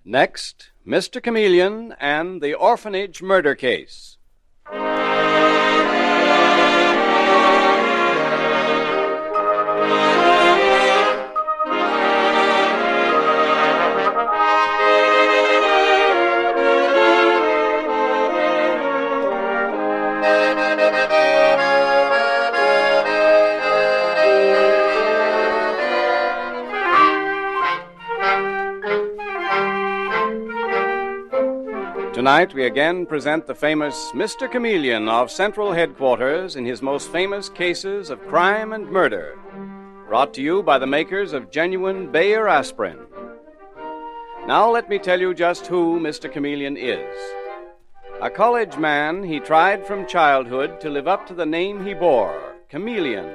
Next, Mr. Chameleon and the Orphanage murder case. Tonight, we again present the famous Mr. Chameleon of Central Headquarters in his most famous cases of crime and murder, brought to you by the makers of genuine Bayer aspirin. Now let me tell you just who Mr. Chameleon is. A college man, he tried from childhood to live up to the name he bore, Chameleon,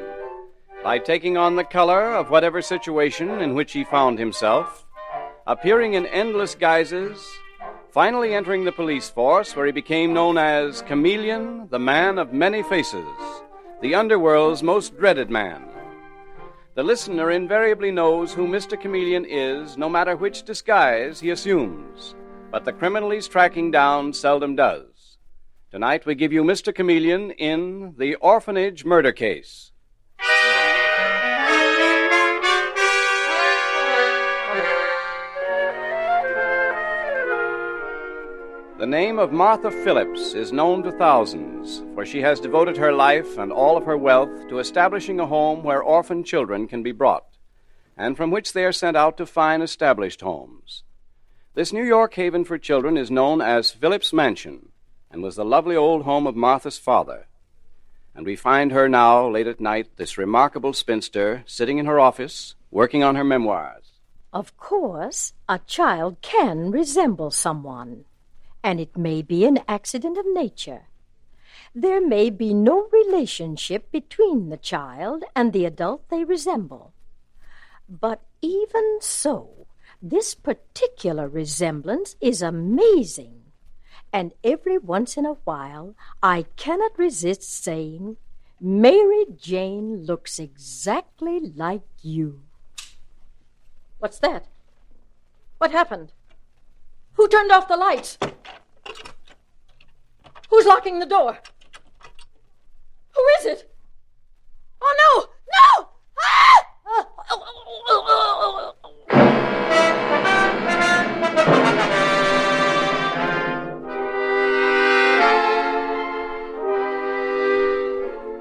by taking on the color of whatever situation in which he found himself, appearing in endless guises, finally entering the police force, where he became known as Chameleon, the man of many faces, the underworld's most dreaded man. The listener invariably knows who Mr. Chameleon is, no matter which disguise he assumes, but the criminal he's tracking down seldom does. Tonight we give you Mr. Chameleon in the Orphanage murder case. The name of Martha Phillips is known to thousands, for she has devoted her life and all of her wealth to establishing a home where orphan children can be brought, and from which they are sent out to fine established homes. This New York haven for children is known as Phillips Mansion, and was the lovely old home of Martha's father. And we find her now, late at night, this remarkable spinster, sitting in her office, working on her memoirs. Of course, a child can resemble someone. And it may be an accident of nature. There may be no relationship between the child and the adult they resemble. But even so, this particular resemblance is amazing. And every once in a while, I cannot resist saying, Mary Jane looks exactly like you. What's that? What happened? Who turned off the lights? Who's locking the door? Who is it? Oh, no! No! Ah!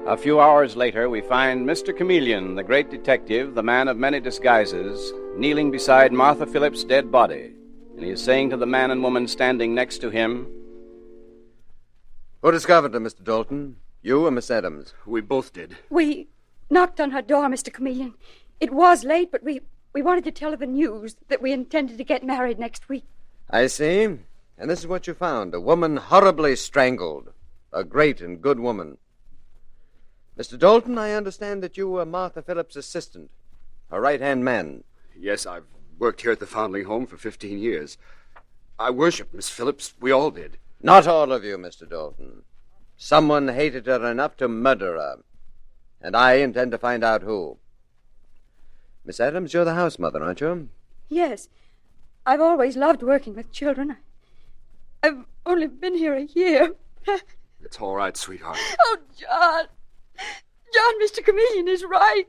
A few hours later, we find Mr. Chameleon, the great detective, the man of many disguises, kneeling beside Martha Phillips' dead body. And he is saying to the man and woman standing next to him, Who discovered her, Mr. Dalton? You or Miss Adams? We both did. We knocked on her door, Mr. Chameleon. It was late, but we wanted to tell her the news that we intended to get married next week. I see. And this is what you found. A woman horribly strangled. A great and good woman. Mr. Dalton, I understand that you were Martha Phillips' assistant, her right-hand man. Yes, I've worked here at the Foundling Home for 15 years. I worship Miss Phillips. We all did. Not all of you, Mr. Dalton. Someone hated her enough to murder her. And I intend to find out who. Miss Adams, you're the house mother, aren't you? Yes. I've always loved working with children. I've only been here a year. It's all right, sweetheart. Oh, John. John, Mr. Chameleon is right.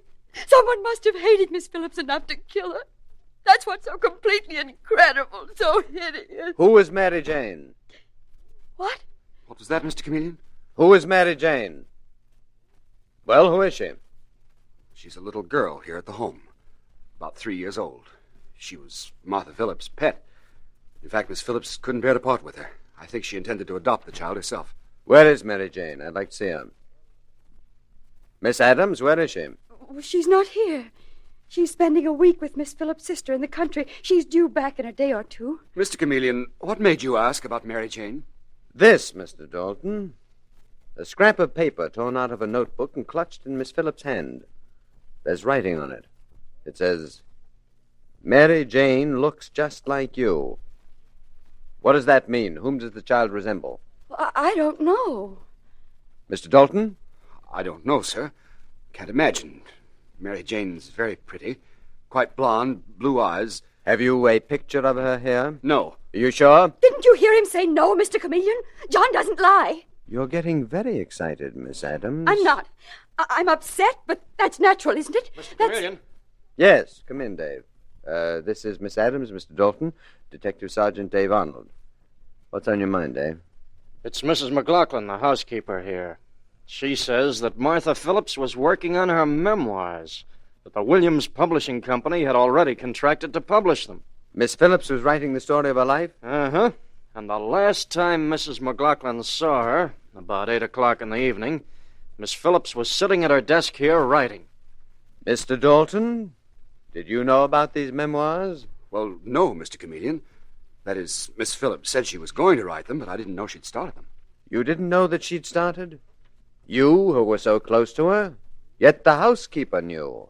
Someone must have hated Miss Phillips enough to kill her. That's what's so completely incredible, so hideous. Who is Mary Jane? What? What was that, Mr. Chameleon? Who is Mary Jane? Well, who is she? She's a little girl here at the home, about 3 years old. She was Martha Phillips' pet. In fact, Miss Phillips couldn't bear to part with her. I think she intended to adopt the child herself. Where is Mary Jane? I'd like to see her. Miss Adams, where is she? She's not here. She's spending a week with Miss Phillips' sister in the country. She's due back in a day or two. Mr. Chameleon, what made you ask about Mary Jane? This, Mr. Dalton. A scrap of paper torn out of a notebook and clutched in Miss Phillips' hand. There's writing on it. It says, Mary Jane looks just like you. What does that mean? Whom does the child resemble? I don't know. Mr. Dalton? I don't know, sir. Can't imagine. Mary Jane's very pretty. Quite blonde, blue eyes. Have you a picture of her here? No. Are you sure? Didn't you hear him say no, Mr. Chameleon? John doesn't lie. You're getting very excited, Miss Adams. I'm not. I'm upset, but that's natural, isn't it? Mr. That's... Chameleon. Yes, come in, Dave. This is Miss Adams, Mr. Dalton, Detective Sergeant Dave Arnold. What's on your mind, Dave? It's Mrs. McLaughlin, the housekeeper here. She says that Martha Phillips was working on her memoirs, but the Williams Publishing Company had already contracted to publish them. Miss Phillips was writing the story of her life? Uh-huh. And the last time Mrs. McLaughlin saw her, about 8 o'clock in the evening, Miss Phillips was sitting at her desk here writing. Mr. Dalton, did you know about these memoirs? Well, no, Mr. Chameleon. That is, Miss Phillips said she was going to write them, but I didn't know she'd started them. You didn't know that she'd started? You, who were so close to her? Yet the housekeeper knew.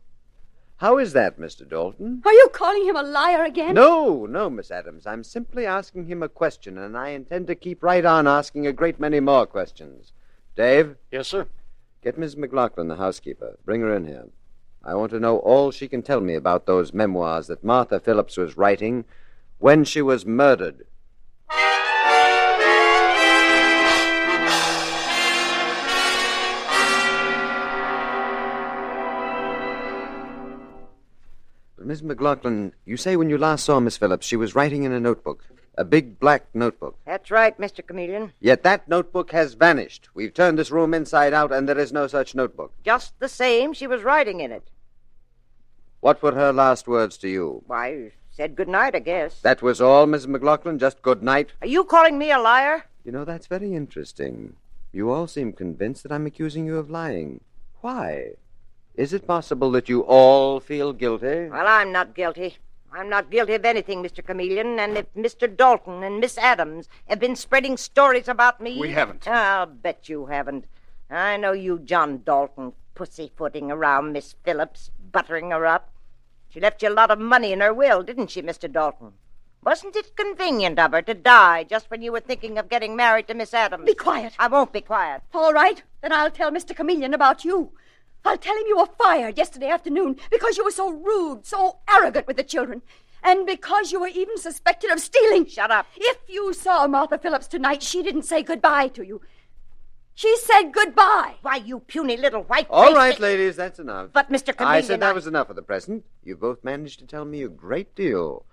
How is that, Mr. Dalton? Are you calling him a liar again? No, Miss Adams. I'm simply asking him a question, and I intend to keep right on asking a great many more questions. Dave? Yes, sir. Get Miss McLaughlin, the housekeeper. Bring her in here. I want to know all she can tell me about those memoirs that Martha Phillips was writing when she was murdered. Miss McLaughlin, you say when you last saw Miss Phillips, she was writing in a notebook. A big black notebook. That's right, Mr. Chameleon. Yet that notebook has vanished. We've turned this room inside out, and there is no such notebook. Just the same, she was writing in it. What were her last words to you? Why, said good night, I guess. That was all, Miss McLaughlin? Just good night? Are you calling me a liar? You know, that's very interesting. You all seem convinced that I'm accusing you of lying. Why? Is it possible that you all feel guilty? Well, I'm not guilty. I'm not guilty of anything, Mr. Chameleon, and if Mr. Dalton and Miss Adams have been spreading stories about me... We haven't. I'll bet you haven't. I know you, John Dalton, pussyfooting around Miss Phillips, buttering her up. She left you a lot of money in her will, didn't she, Mr. Dalton? Wasn't it convenient of her to die just when you were thinking of getting married to Miss Adams? Be quiet. I won't be quiet. All right, then I'll tell Mr. Chameleon about you. I'll tell him you were fired yesterday afternoon because you were so rude, so arrogant with the children, and because you were even suspected of stealing. Shut up. If you saw Martha Phillips tonight, she didn't say goodbye to you. She said goodbye. Why, you puny little white... All right, ladies, that's enough. But, Mr. Chameleon... I said that was enough for the present. You both managed to tell me a great deal.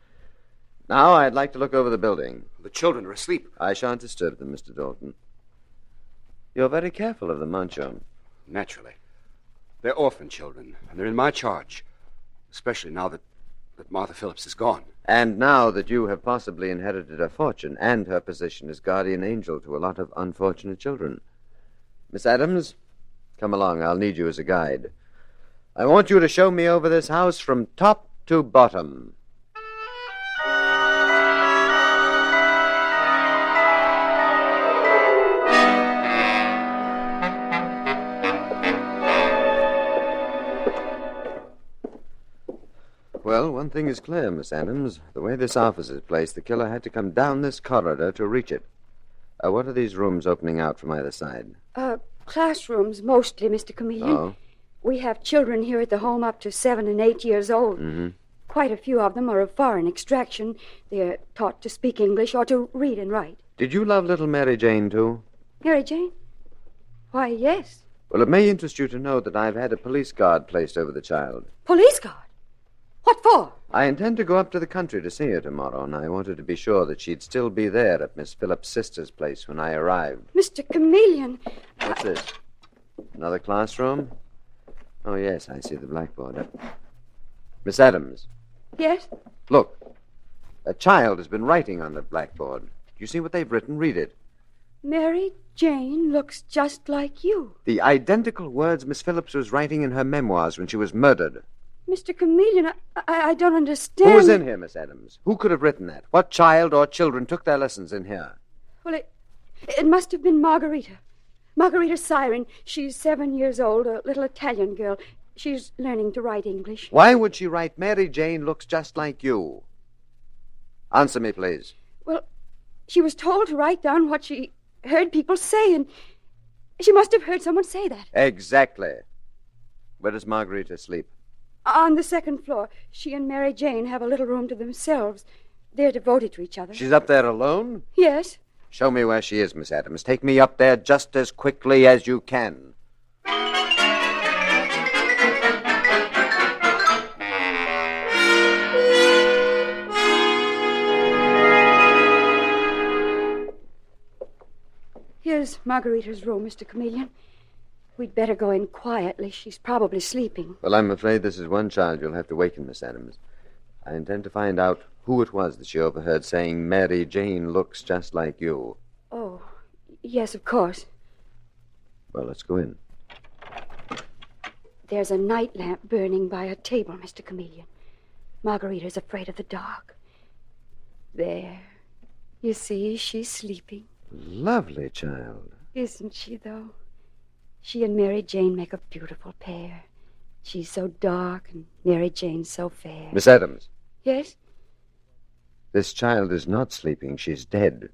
Now I'd like to look over the building. The children are asleep. I shan't disturb them, Mr. Dalton. You're very careful of them, aren't you? Naturally. They're orphan children, and they're in my charge. Especially now that Martha Phillips is gone. And now that you have possibly inherited her fortune and her position as guardian angel to a lot of unfortunate children. Miss Adams, come along. I'll need you as a guide. I want you to show me over this house from top to bottom. Well, one thing is clear, Miss Adams. The way this office is placed, the killer had to come down this corridor to reach it. What are these rooms opening out from either side? Classrooms, mostly, Mr. Chameleon. Oh. We have children here at the home up to 7 and 8 years old. Mm-hmm. Quite a few of them are of foreign extraction. They're taught to speak English or to read and write. Did you love little Mary Jane, too? Mary Jane? Why, yes. Well, it may interest you to know that I've had a police guard placed over the child. Police guard? What for? I intend to go up to the country to see her tomorrow, and I wanted to be sure that she'd still be there at Miss Phillips' sister's place when I arrived. Mr. Chameleon. What's this? Another classroom? Oh, yes, I see the blackboard. Miss Adams. Yes? Look. A child has been writing on the blackboard. Do you see what they've written? Read it. Mary Jane looks just like you. The identical words Miss Phillips was writing in her memoirs when she was murdered. Mr. Chameleon, I don't understand. Who was in here, Miss Adams? Who could have written that? What child or children took their lessons in here? Well, it must have been Margarita. Margarita Siren. She's 7 years old, a little Italian girl. She's learning to write English. Why would she write, Mary Jane looks just like you? Answer me, please. Well, she was told to write down what she heard people say, and she must have heard someone say that. Exactly. Where does Margarita sleep? On the second floor. She and Mary Jane have a little room to themselves. They're devoted to each other. She's up there alone? Yes. Show me where she is, Miss Adams. Take me up there just as quickly as you can. Here's Margarita's room, Mr. Chameleon. We'd better go in quietly. She's probably sleeping. Well, I'm afraid this is one child you'll have to waken, Miss Adams. I intend to find out who it was that she overheard saying Mary Jane looks just like you. Oh, yes, of course. Well, let's go in. There's a night lamp burning by a table, Mr. Chameleon. Margarita's afraid of the dark. There. You see, she's sleeping. Lovely child. Isn't she, though? She and Mary Jane make a beautiful pair. She's so dark and Mary Jane's so fair. Miss Adams. Yes? This child is not sleeping. She's dead.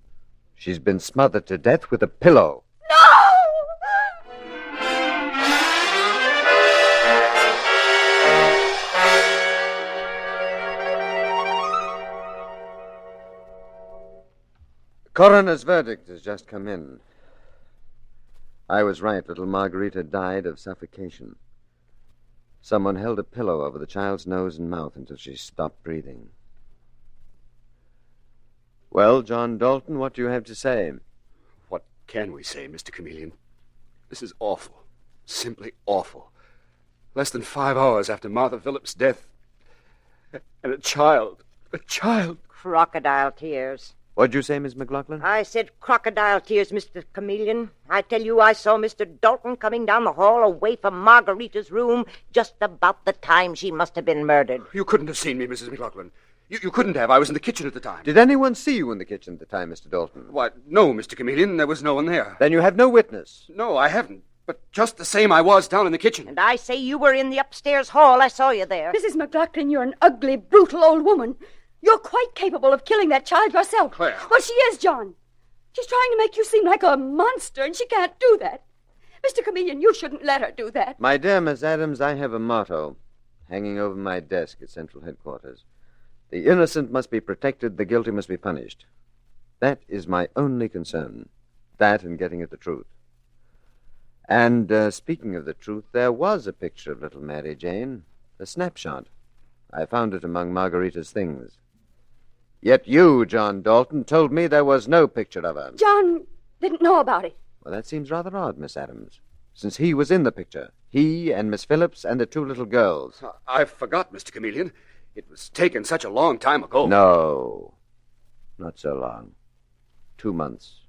She's been smothered to death with a pillow. Coroner's verdict has just come in. I was right. Little Margarita died of suffocation. Someone held a pillow over the child's nose and mouth until she stopped breathing. Well, John Dalton, what do you have to say? What can we say, Mr. Chameleon? This is awful. Simply awful. Less than 5 hours after Martha Phillips' death. And a child. Crocodile tears. What'd you say, Miss McLaughlin? I said crocodile tears, Mr. Chameleon. I tell you, I saw Mr. Dalton coming down the hall away from Margarita's room just about the time she must have been murdered. You couldn't have seen me, Mrs. McLaughlin. You couldn't have. I was in the kitchen at the time. Did anyone see you in the kitchen at the time, Mr. Dalton? Why, no, Mr. Chameleon. There was no one there. Then you have no witness. No, I haven't. But just the same, I was down in the kitchen. And I say you were in the upstairs hall. I saw you there. Mrs. McLaughlin, you're an ugly, brutal old woman. You're quite capable of killing that child yourself. Claire. Well, she is, John. She's trying to make you seem like a monster, and she can't do that. Mr. Chameleon, you shouldn't let her do that. My dear Miss Adams, I have a motto hanging over my desk at Central Headquarters. The innocent must be protected, the guilty must be punished. That is my only concern. That and getting at the truth. And speaking of the truth, there was a picture of little Mary Jane, a snapshot. I found it among Margarita's things. Yet you, John Dalton, told me there was no picture of her. John didn't know about it. Well, that seems rather odd, Miss Adams, since he was in the picture. He and Miss Phillips and the 2 little girls. I forgot, Mr. Chameleon. It was taken such a long time ago. No, not so long. 2 months.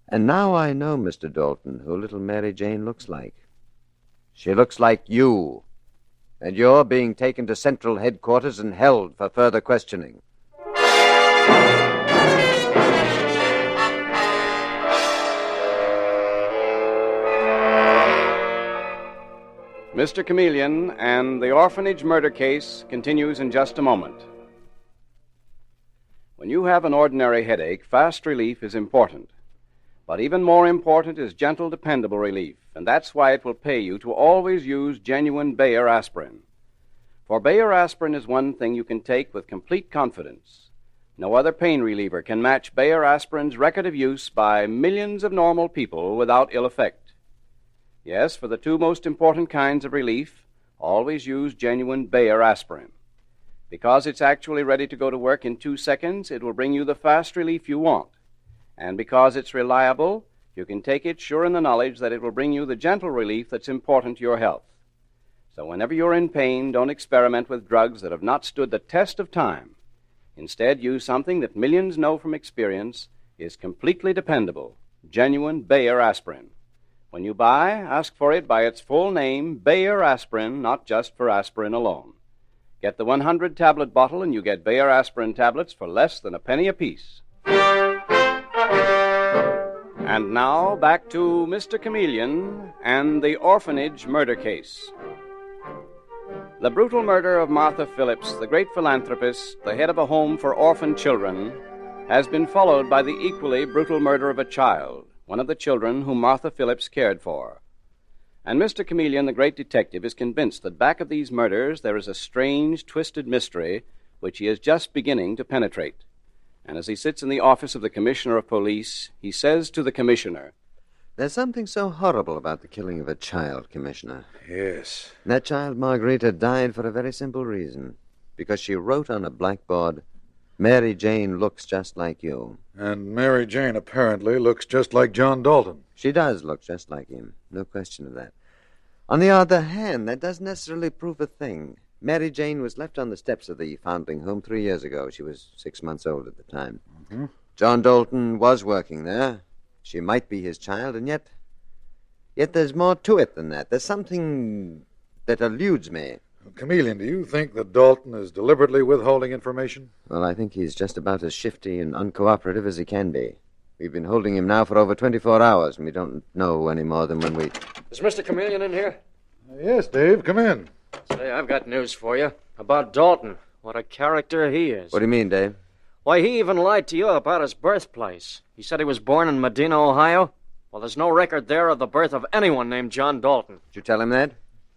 And now I know, Mr. Dalton, who little Mary Jane looks like. She looks like you. And you're being taken to Central Headquarters and held for further questioning. Mr. Chameleon and the Orphanage murder case continues in just a moment. When you have an ordinary headache, fast relief is important. But even more important is gentle, dependable relief, and that's why it will pay you to always use genuine Bayer aspirin. For Bayer aspirin is one thing you can take with complete confidence. No other pain reliever can match Bayer aspirin's record of use by millions of normal people without ill effect. Yes, for the 2 most important kinds of relief, always use genuine Bayer aspirin. Because it's actually ready to go to work in 2 seconds, it will bring you the fast relief you want. And because it's reliable, you can take it sure in the knowledge that it will bring you the gentle relief that's important to your health. So whenever you're in pain, don't experiment with drugs that have not stood the test of time. Instead, use something that millions know from experience is completely dependable, genuine Bayer aspirin. When you buy, ask for it by its full name, Bayer aspirin, not just for aspirin alone. Get the 100-tablet bottle and you get Bayer aspirin tablets for less than a penny apiece. And now, back to Mr. Chameleon and the Orphanage murder case. The brutal murder of Martha Phillips, the great philanthropist, the head of a home for orphan children, has been followed by the equally brutal murder of a child, one of the children whom Martha Phillips cared for. And Mr. Chameleon, the great detective, is convinced that back of these murders there is a strange, twisted mystery which he is just beginning to penetrate. And as he sits in the office of the Commissioner of Police, he says to the Commissioner, "There's something so horrible about the killing of a child, Commissioner. Yes. That child, Margarita, died for a very simple reason. Because she wrote on a blackboard, 'Mary Jane looks just like you.' And Mary Jane apparently looks just like John Dalton. She does look just like him. No question of that. On the other hand, that doesn't necessarily prove a thing. Mary Jane was left on the steps of the foundling home 3 years ago. She was 6 months old at the time. Mm-hmm. John Dalton was working there. She might be his child, and yet there's more to it than that. There's something that eludes me. Chameleon, do you think that Dalton is deliberately withholding information? Well, I think he's just about as shifty and uncooperative as he can be. We've been holding him now for over 24 hours, and we don't know any more than when we... Is Mr. Chameleon in here? Yes, Dave, come in. Say, I've got news for you. About Dalton. What a character he is. What do you mean, Dave? Why, he even lied to you about his birthplace. He said he was born in Medina, Ohio. Well, there's no record there of the birth of anyone named John Dalton. Did you tell him that?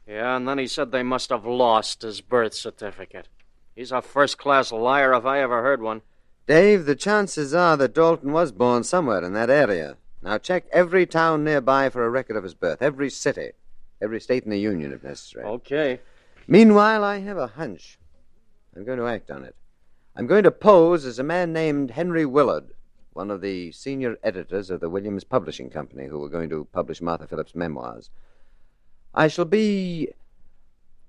Yeah, and then he said they must have lost his birth certificate. He's a first-class liar if I ever heard one. Dave, the chances are that Dalton was born somewhere in that area. Now check every town nearby for a record of his birth. Every city. Every state in the Union, if necessary. Okay. Meanwhile, I have a hunch. I'm going to act on it. I'm going to pose as a man named Henry Willard, one of the senior editors of the Williams Publishing Company, who were going to publish Martha Phillips' memoirs. I shall be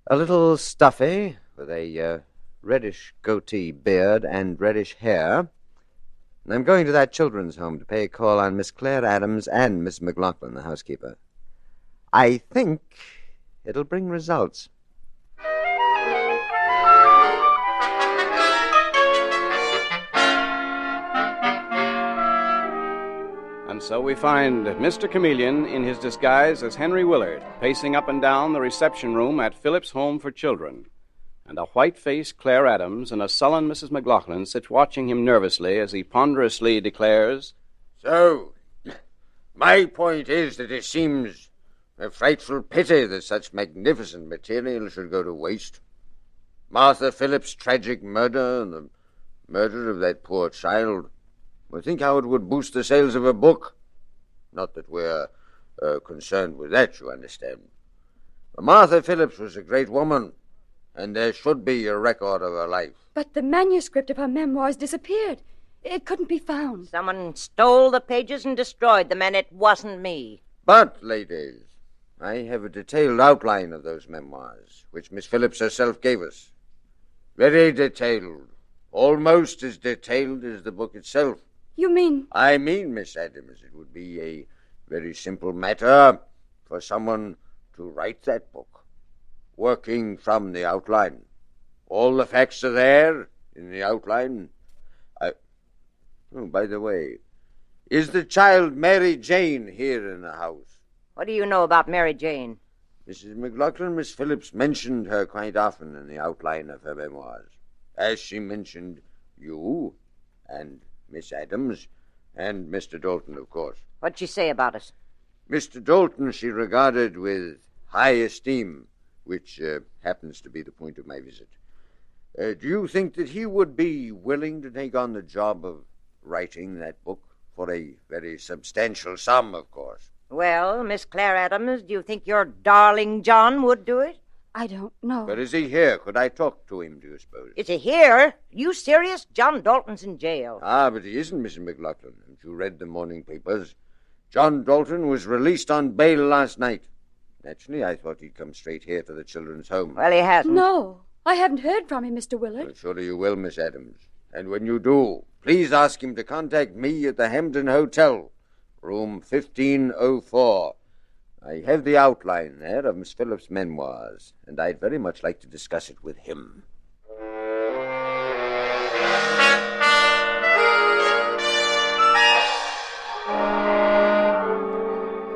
a little stuffy, with a reddish goatee beard and reddish hair. And I'm going to that children's home to pay a call on Miss Claire Adams and Miss McLaughlin, the housekeeper. I think it'll bring results. And so we find Mr. Chameleon in his disguise as Henry Willard, pacing up and down the reception room at Phillips' Home for Children. And a white-faced Claire Adams and a sullen Mrs. McLaughlin sits watching him nervously as he ponderously declares, "So, my point is that it seems a frightful pity that such magnificent material should go to waste. Martha Phillips' tragic murder and the murder of that poor child. Well, think how it would boost the sales of a book. Not that we're concerned with that, you understand. But Martha Phillips was a great woman, and there should be a record of her life." But the manuscript of her memoirs disappeared. It couldn't be found. Someone stole the pages and destroyed them, and it wasn't me. But, ladies, I have a detailed outline of those memoirs, which Miss Phillips herself gave us. Very detailed. Almost as detailed as the book itself. You mean... I mean, Miss Adams, it would be a very simple matter for someone to write that book, working from the outline. All the facts are there in the outline. Oh, by the way, is the child Mary Jane here in the house? What do you know about Mary Jane? Mrs. McLaughlin, Miss Phillips mentioned her quite often in the outline of her memoirs, as she mentioned you and Miss Adams and Mr. Dalton, of course. What'd she say about us? Mr. Dalton she regarded with high esteem, which happens to be the point of my visit. Do you think that he would be willing to take on the job of writing that book for a very substantial sum, of course? Well, Miss Claire Adams, do you think your darling John would do it? I don't know. But is he here? Could I talk to him, do you suppose? Is he here? You serious? John Dalton's in jail. Ah, but he isn't, Mrs. McLaughlin. Haven't you read the morning papers? John Dalton was released on bail last night. Naturally, I thought he'd come straight here to the children's home. Well, he hasn't. No, I haven't heard from him, Mr. Willard. Well, surely you will, Miss Adams. And when you do, please ask him to contact me at the Hampton Hotel, room 1504. I have the outline there of Miss Phillips' memoirs, and I'd very much like to discuss it with him.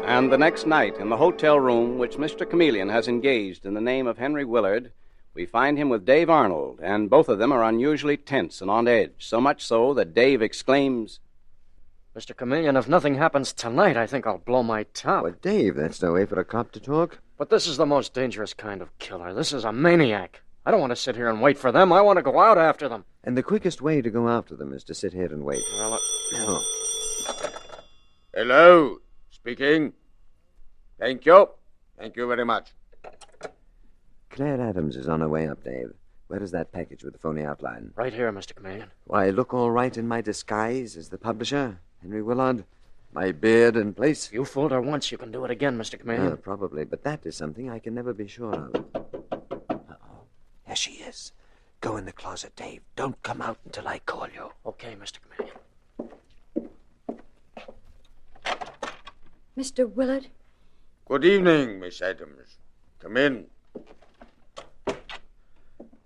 And the next night, in the hotel room which Mr. Chameleon has engaged in the name of Henry Willard, we find him with Dave Arnold, and both of them are unusually tense and on edge, so much so that Dave exclaims, Mr. Chameleon, if nothing happens tonight, I think I'll blow my top. Well, Dave, that's no way for a cop to talk. But this is the most dangerous kind of killer. This is a maniac. I don't want to sit here and wait for them. I want to go out after them. And the quickest way to go after them is to sit here and wait. Well, Hello. Speaking. Thank you. Thank you very much. Claire Adams is on her way up, Dave. Where is that package with the phony outline? right here, Mr. Chameleon. Why, look all right in my disguise as the publisher, Henry Willard. My beard in place. You fooled her once, you can do it again, Mr. Chameleon. Probably, but that is something I can never be sure of. Uh-oh. There she is. Go in the closet, Dave. Don't come out until I call you. Okay, Mr. Chameleon. Mr. Willard? Good evening, Miss Adams. Come in.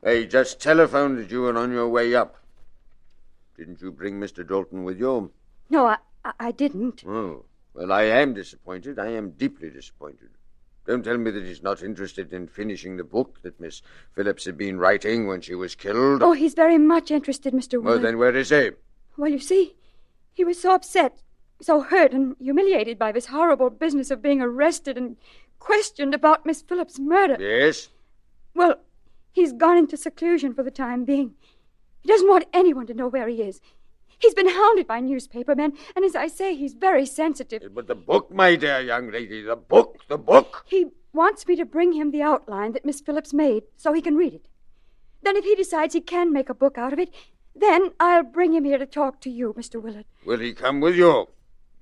They just telephoned that you were on your way up. Didn't you bring Mr. Dalton with you? No, I didn't. Oh, well, I am disappointed. I am deeply disappointed. Don't tell me that he's not interested in finishing the book that Miss Phillips had been writing when she was killed. Oh, he's very much interested, Mr. Willard. Well, then where is he? Well, you see, he was so upset, so hurt and humiliated by this horrible business of being arrested and questioned about Miss Phillips' murder. Yes? Well, he's gone into seclusion for the time being. He doesn't want anyone to know where he is. He's been hounded by newspapermen, and as I say, he's very sensitive. But the book, my dear young lady, the book. He wants me to bring him the outline that Miss Phillips made so he can read it. Then if he decides he can make a book out of it, then I'll bring him here to talk to you, Mr. Willard. Will he come with you?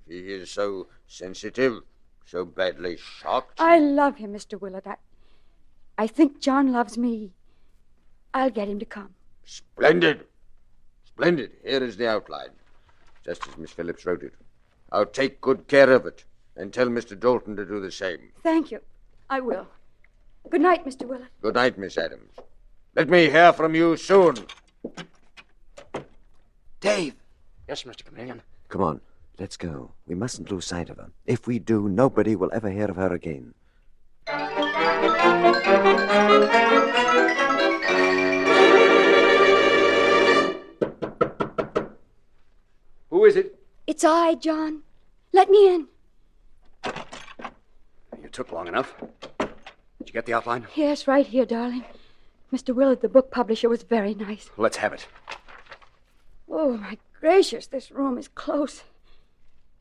He is so sensitive, so badly shocked. I love him, Mr. Willard. I think John loves me. I'll get him to come. Splendid. Splendid. Here is the outline, just as Miss Phillips wrote it. I'll take good care of it and tell Mr. Dalton to do the same. Thank you. I will. Good night, Mr. Willard. Good night, Miss Adams. Let me hear from you soon. Dave! Yes, Mr. Chameleon. Come on, let's go. We mustn't lose sight of her. If we do, nobody will ever hear of her again. Who is it? It's I, John. Let me in. You took long enough. Did you get the outline? Yes, right here, darling. Mr. Willard, the book publisher, was very nice. Let's have it. Oh, my gracious, this room is close.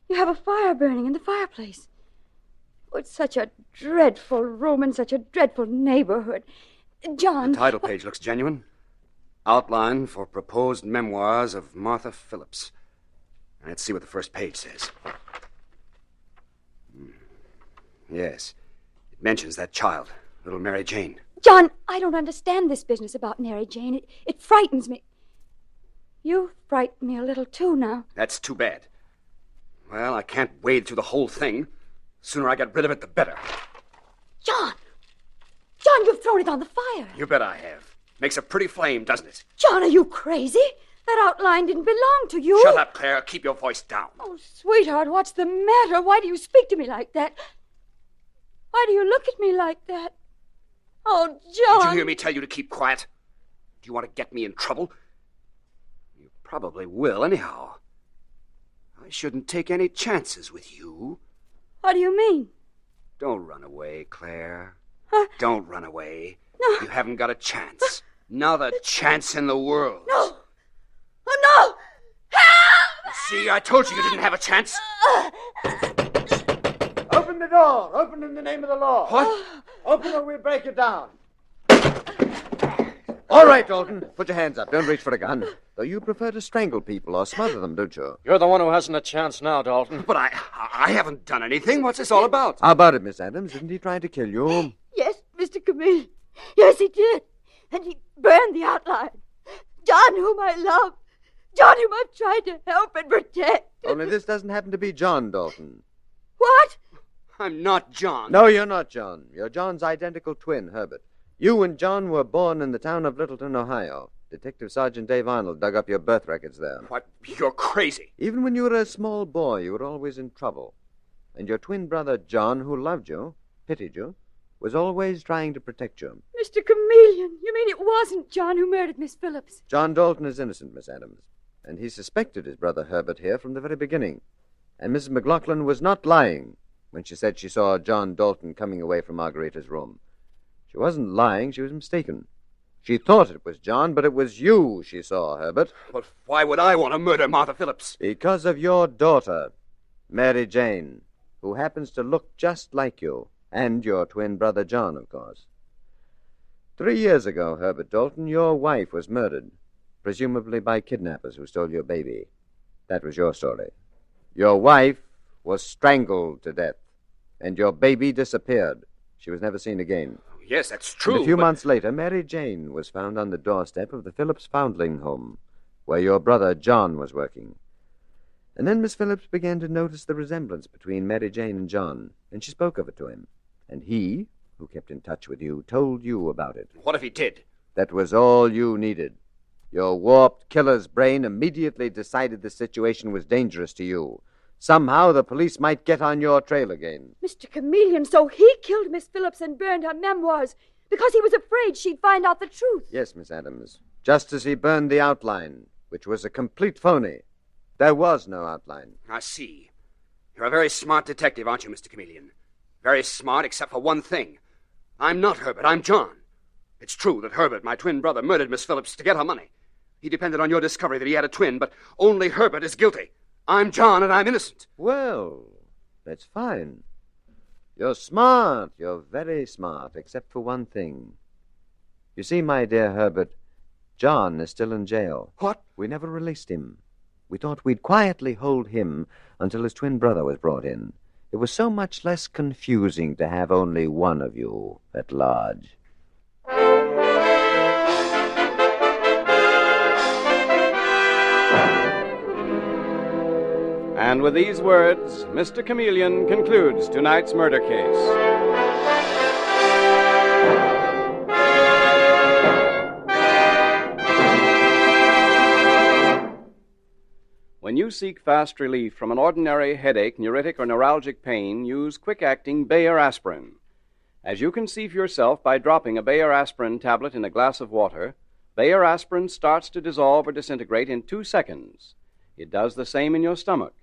You have a fire burning in the fireplace. Oh, it's such a dreadful room and such a dreadful neighborhood. John... The title page looks genuine. Outline for proposed memoirs of Martha Phillips. Let's see what the first page says. Yes, it mentions that child, little Mary Jane. John, I don't understand this business about Mary Jane. It frightens me. You frighten me a little, too, now. That's too bad. Well, I can't wade through the whole thing. The sooner I get rid of it, the better. John! John, you've thrown it on the fire. You bet I have. Makes a pretty flame, doesn't it? John, are you crazy? That outline didn't belong to you. Shut up, Claire. Keep your voice down. Oh, sweetheart, what's the matter? Why do you speak to me like that? Why do you look at me like that? Oh, John. Did you hear me tell you to keep quiet? Do you want to get me in trouble? You probably will, anyhow. I shouldn't take any chances with you. What do you mean? Don't run away, Claire. Huh? Don't run away. No. You haven't got a chance. Not a chance in the world. No. Oh, no! Help! See, I told you didn't have a chance. Open the door. Open in the name of the law. What? Open or we'll break it down. All right, Dalton. Put your hands up. Don't reach for a gun. Though you prefer to strangle people or smother them, don't you? You're the one who hasn't a chance now, Dalton. But I haven't done anything. What's this all about? How about it, Miss Adams? Didn't he try to kill you? Yes, Mr. Chameleon. Yes, he did. And he burned the outline. John, whom I love. John, whom I've tried to help and protect. Only this doesn't happen to be John Dalton. What? I'm not John. No, you're not John. You're John's identical twin, Herbert. You and John were born in the town of Littleton, Ohio. Detective Sergeant Dave Arnold dug up your birth records there. What? You're crazy. Even when you were a small boy, you were always in trouble. And your twin brother, John, who loved you, pitied you, was always trying to protect you. Mr. Chameleon, you mean it wasn't John who murdered Miss Phillips? John Dalton is innocent, Miss Adams. And he suspected his brother Herbert here from the very beginning. And Mrs. McLaughlin was not lying when she said she saw John Dalton coming away from Margarita's room. She wasn't lying, she was mistaken. She thought it was John, but it was you she saw, Herbert. But why would I want to murder Martha Phillips? Because of your daughter, Mary Jane, who happens to look just like you, and your twin brother John, of course. 3 years ago, Herbert Dalton, your wife was murdered, presumably by kidnappers who stole your baby. That was your story. Your wife was strangled to death, and your baby disappeared. She was never seen again. Yes, that's true. And a few months later, Mary Jane was found on the doorstep of the Phillips Foundling Home, where your brother John was working. And then Miss Phillips began to notice the resemblance between Mary Jane and John, and she spoke of it to him. And he, who kept in touch with you, told you about it. What if he did? That was all you needed. Your warped killer's brain immediately decided the situation was dangerous to you. Somehow the police might get on your trail again. Mr. Chameleon, so he killed Miss Phillips and burned her memoirs because he was afraid she'd find out the truth. Yes, Miss Adams. Just as he burned the outline, which was a complete phony. There was no outline. I see. You're a very smart detective, aren't you, Mr. Chameleon? Very smart, except for one thing. I'm not Herbert, I'm John. It's true that Herbert, my twin brother, murdered Miss Phillips to get her money. He depended on your discovery that he had a twin, but only Herbert is guilty. I'm John, and I'm innocent. Well, that's fine. You're smart. You're very smart, except for one thing. You see, my dear Herbert, John is still in jail. What? We never released him. We thought we'd quietly hold him until his twin brother was brought in. It was so much less confusing to have only one of you at large. And with these words, Mr. Chameleon concludes tonight's murder case. When you seek fast relief from an ordinary headache, neuritic, or neuralgic pain, use quick-acting Bayer aspirin. As you can see for yourself by dropping a Bayer aspirin tablet in a glass of water, Bayer aspirin starts to dissolve or disintegrate in 2 seconds. It does the same in your stomach.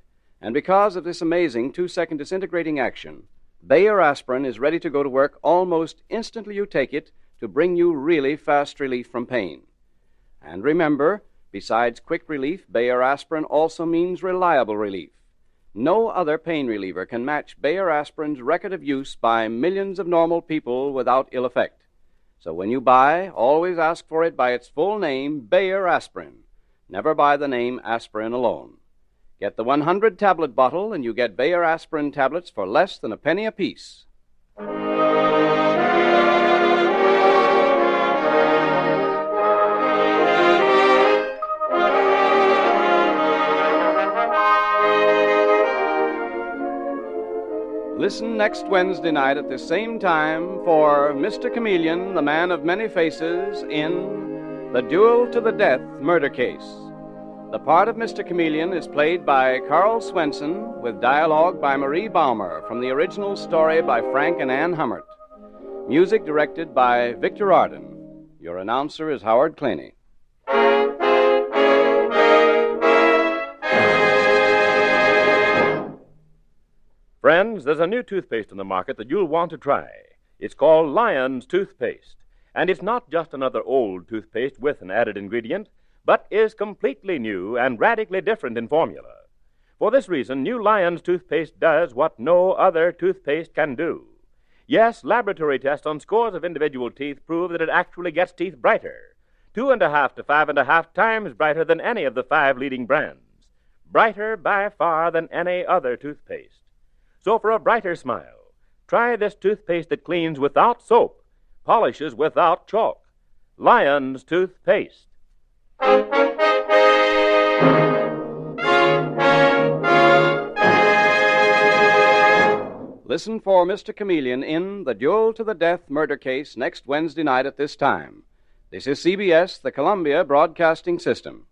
And because of this amazing 2-second disintegrating action, Bayer aspirin is ready to go to work almost instantly you take it to bring you really fast relief from pain. And remember, besides quick relief, Bayer aspirin also means reliable relief. No other pain reliever can match Bayer aspirin's record of use by millions of normal people without ill effect. So when you buy, always ask for it by its full name, Bayer aspirin. Never buy the name aspirin alone. Get the 100-tablet bottle, and you get Bayer aspirin tablets for less than a penny apiece. Listen next Wednesday night at the same time for Mr. Chameleon, the man of many faces, in The Duel to the Death murder case. The part of Mr. Chameleon is played by Karl Swenson, with dialogue by Marie Baumer from the original story by Frank and Anne Hummert. Music directed by Victor Arden. Your announcer is Howard Claney. Friends, there's a new toothpaste on the market that you'll want to try. It's called Lion's Toothpaste. And it's not just another old toothpaste with an added ingredient, but is completely new and radically different in formula. For this reason, new Lion's Toothpaste does what no other toothpaste can do. Yes, laboratory tests on scores of individual teeth prove that it actually gets teeth brighter, 2.5 to 5.5 times brighter than any of the 5 leading brands. Brighter by far than any other toothpaste. So for a brighter smile, try this toothpaste that cleans without soap, polishes without chalk. Lion's Toothpaste. Listen for Mr. Chameleon in The Duel to the Death murder case next Wednesday night at this time. This is CBS, the Columbia Broadcasting System.